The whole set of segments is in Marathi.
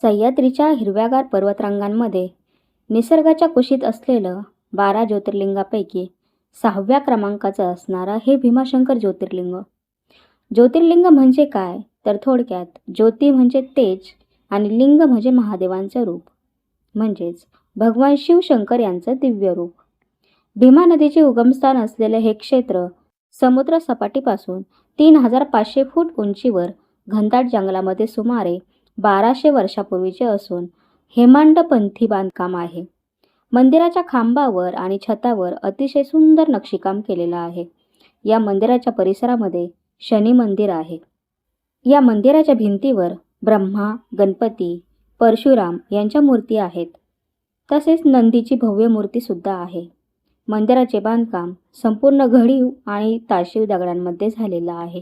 सह्याद्रीच्या हिरव्यागार पर्वतरांगांमध्ये निसर्गाच्या कुशीत असलेलं 12 ज्योतिर्लिंगापैकी 6व्या क्रमांकाचं असणारं हे भीमाशंकर ज्योतिर्लिंग. ज्योतिर्लिंग म्हणजे काय तर थोडक्यात ज्योती म्हणजे तेज आणि लिंग म्हणजे महादेवांचं रूप, म्हणजेच भगवान शिवशंकर यांचं दिव्य रूप. भीमा नदीचे उगमस्थान असलेले हे क्षेत्र समुद्र सपाटीपासून 3500 फूट उंचीवर घनदाट जंगलामध्ये सुमारे 1200 वर्षापूर्वीचे असून हेमांडपंथी बांधकाम आहे. मंदिराच्या खांबावर आणि छतावर अतिशय सुंदर नक्षीकाम केलेलं आहे. या मंदिराच्या परिसरामध्ये शनी मंदिर आहे. या मंदिराच्या भिंतीवर ब्रह्मा, गणपती, परशुराम यांच्या मूर्ती आहेत. तसेच नंदीची भव्य मूर्ती सुद्धा आहे. मंदिराचे बांधकाम संपूर्ण घडीव आणि ताशीव दगडांमध्ये झालेलं आहे.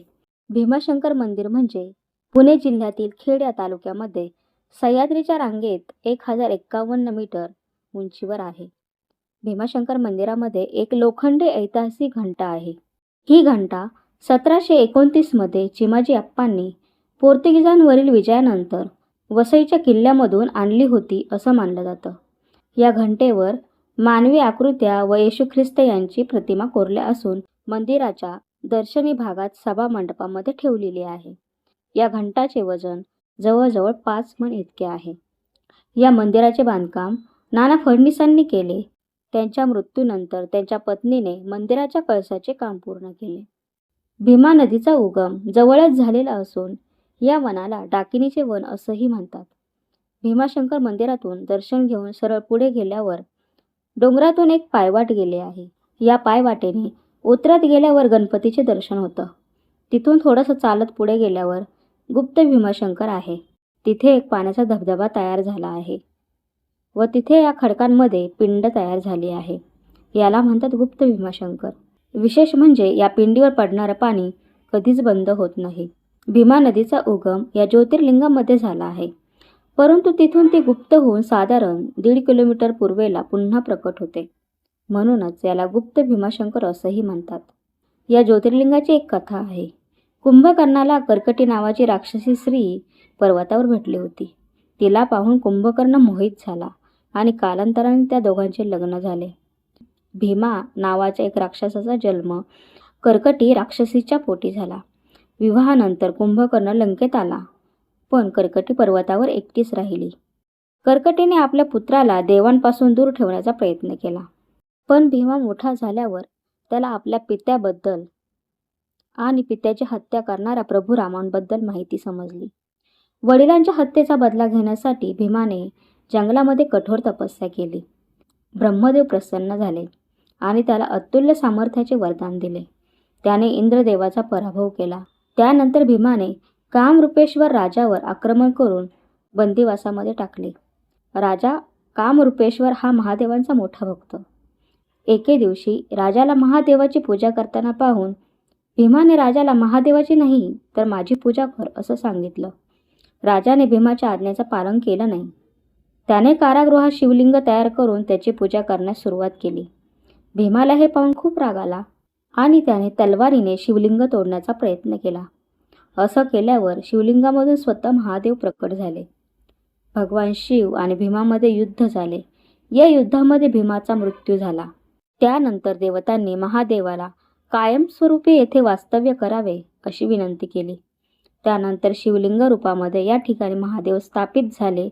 भीमाशंकर मंदिर म्हणजे पुणे जिल्ह्यातील खेड या तालुक्यामध्ये सह्याद्रीच्या रांगेत 1051 मीटर उंचीवर आहे. भीमाशंकर मंदिरामध्ये एक लोखंडी ऐतिहासिक घंटा आहे. ही घंटा 1729 मध्ये चिमाजी अप्पांनी पोर्तुगीजांवरील विजयानंतर वसईच्या किल्ल्यामधून आणली होती असं मानलं जातं. या घंटेवर मानवी आकृत्या व येशू ख्रिस्त यांची प्रतिमा कोरल्या असून मंदिराच्या दर्शनी भागात सभा मंडपामध्ये ठेवलेली आहे. या घंटाचे वजन जवळजवळ 5 मन इतके आहे. या मंदिराचे बांधकाम नाना फडणीसांनी केले. त्यांच्या मृत्यूनंतर त्यांच्या पत्नीने मंदिराच्या कळसाचे काम पूर्ण केले. भीमा नदीचा उगम जवळच झालेला असून या वनाला डाकिनीचे वन असंही म्हणतात. भीमाशंकर मंदिरातून दर्शन घेऊन सरळ पुढे गेल्यावर डोंगरातून एक पायवाट गेले आहे. या पायवाटेने उतरत गेल्यावर गणपतीचे दर्शन होतं. तिथून थोडंसं चालत पुढे गेल्यावर गुप्त भीमाशंकर आहे. तिथे एक पाण्याचा धबधबा तयार झाला आहे व तिथे या खडकांमध्ये पिंड तयार झाली आहे. याला म्हणतात गुप्त भीमाशंकर. विशेष म्हणजे या पिंडीवर पडणारं पाणी कधीच बंद होत नाही. भीमा नदीचा उगम या ज्योतिर्लिंगामध्ये झाला आहे, परंतु तिथून ती गुप्त होऊन साधारण 1.5 किलोमीटर पूर्वेला पुन्हा प्रकट होते. म्हणूनच याला गुप्त भीमाशंकर असंही म्हणतात. या ज्योतिर्लिंगाची एक कथा आहे. कुंभकर्णाला कर्कटी नावाची राक्षसी स्त्री पर्वतावर भेटली होती. तिला पाहून कुंभकर्ण मोहित झाला आणि कालांतराने त्या दोघांचे लग्न झाले. भीमा नावाच्या एक राक्षसाचा जन्म कर्कटी राक्षसीच्या पोटी झाला. विवाहानंतर कुंभकर्ण लंकेत आला, पण कर्कटी पर्वतावर एकटीच राहिली. कर्कटीने आपल्या पुत्राला देवांपासून दूर ठेवण्याचा प्रयत्न केला, पण भीमा मोठा झाल्यावर त्याला आपल्या पित्याबद्दल आणि पित्याची हत्या करणाऱ्या प्रभू रामांबद्दल माहिती समजली. वडिलांच्या हत्येचा बदला घेण्यासाठी भीमाने जंगलामध्ये कठोर तपस्या केली. ब्रह्मदेव प्रसन्न झाले आणि त्याला अतुल्य सामर्थ्याचे वरदान दिले. त्याने इंद्रदेवाचा पराभव केला. त्यानंतर भीमाने कामरूपेश्वर राजावर आक्रमण करून बंदिवासामध्ये टाकले. राजा कामरूपेश्वर हा महादेवांचा मोठा भक्त. एके दिवशी राजाला महादेवाची पूजा करताना पाहून भीमाने राजाला महादेवाची नाही तर माझी पूजा कर असं सांगितलं. राजाने भीमाच्या आज्ञेचं पालन केलं नाही. त्याने कारागृहात शिवलिंग तयार करून त्याची पूजा करण्यास सुरुवात केली. भीमाला हे पाहून खूप राग आला आणि त्याने तलवारीने शिवलिंग तोडण्याचा प्रयत्न केला. असं केल्यावर शिवलिंगामधून स्वतः महादेव प्रकट झाले. भगवान शिव आणि भीमामध्ये युद्ध झाले. या युद्धामध्ये भीमाचा मृत्यू झाला. त्यानंतर देवतांनी महादेवाला कायमस्वरूपी येथे वास्तव्य करावे अशी विनंती केली. त्यानंतर शिवलिंग रूपामध्ये या ठिकाणी महादेव स्थापित झाले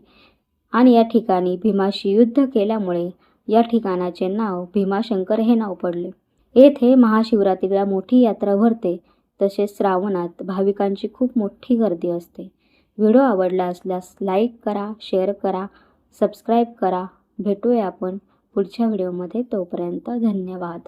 आणि या ठिकाणी भीमाशी युद्ध केल्यामुळे या ठिकाणाचे नाव भीमाशंकर हे नाव पडले. येथे महाशिवरात्रीला मोठी यात्रा भरते. तसेच श्रावणात भाविकांची खूप मोठी गर्दी असते. व्हिडिओ आवडला असल्यास लाईक करा, शेअर करा, सबस्क्राईब करा. भेटूया आपण पुढच्या व्हिडिओमध्ये. तोपर्यंत धन्यवाद.